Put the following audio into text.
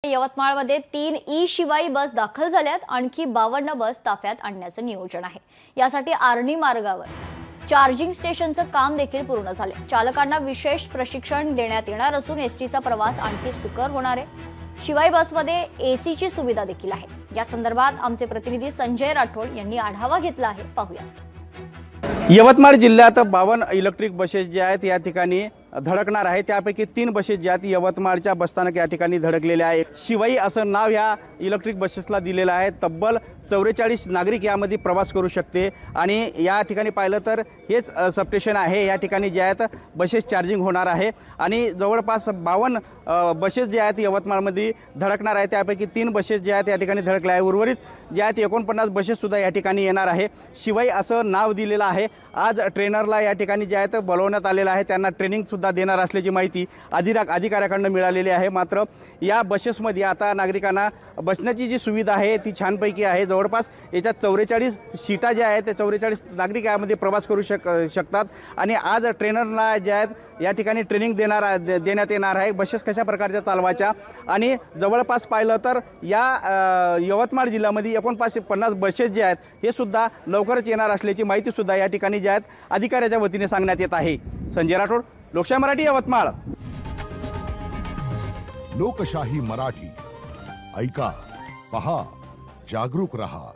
यवतमाळमध्ये 3 ई शिवाई बस दाखल झाल्यात। आणखी 52 बस ताफ्यात आणण्याचं नियोजन आहे। यासाठी आर्णी मार्गावर चार्जिंग स्टेशनचं काम देखील पूर्ण झाले। चालकांना विशेष प्रशिक्षण देण्यात येणार असून एसटीचा प्रवास आणखी सुकर होणार आहे। शिवाई बसमध्ये एसीची सुविधा देखील आहे। या संदर्भात आमचे प्रतिनिधी संजय राठोड यांनी आढावा घेतला आहे, पाहूयात। यवतमाळ जिल्ह्यात 52 इलेक्ट्रिक बसेस जे आहेत या ठिकाणी धडकणार आहे। त्यापैकी 3 बसेस ज्या यवतमाळच्या बसस्थानक या ठिकाणी धडकलेल्या आहेत। शिवाई असं नाव ह्या इलेक्ट्रिक बसेसला दिलेलं आहे। तब्बल 44 नागरिक यामध्ये प्रवास करू शकते आणि या ठिकाणी पाहिलं तर हेच सबस्टेशन आहे। या ठिकाणी जे आहेत बसेस चार्जिंग होणार आहे आणि जवळपास 52 बसेस जे आहेत यवतमाळमध्ये धडकणार आहे। त्यापैकी 3 बसेस जे आहेत या ठिकाणी धडकल्या आहे। उर्वरित जे आहेत 49 बसेस सुद्धा या ठिकाणी येणार आहे। शिवाई असं नाव दिलेलं आहे। आज ट्रेनरला या ठिकाणी जे आहेत बोलवण्यात आलेलं आहे। त्यांना ट्रेनिंग सुद्धा देणार असल्याची माहिती अधिकाऱ्याकडून मिळालेली आहे। मात्र या बसेसमध्ये आता नागरिकांना बसण्याची जी सुविधा आहे ती छानपैकी आहे। जवळपास याच्यात 44 सीटा ज्या आहेत ते 44 नागरिक यामध्ये प्रवास करू शकतात आणि आज ट्रेनरला जे आहेत या ठिकाणी ट्रेनिंग देण्यात येणार आहे। बसेस कशा प्रकारच्या चालवायच्या आणि जवळपास पाहिलं तर या यवतमाळ जिल्ह्यामध्ये 49 बसेस जे आहेत हे सुद्धा लवकरच येणार असल्याची माहिती सुद्धा या ठिकाणी जे आहेत अधिकाऱ्याच्या वतीने सांगण्यात येत आहे। संजय राठोड, लोकशाही मराठी, यवतमाळ। लोकशाही मराठी, ऐका, पहा, जागरूक रहा।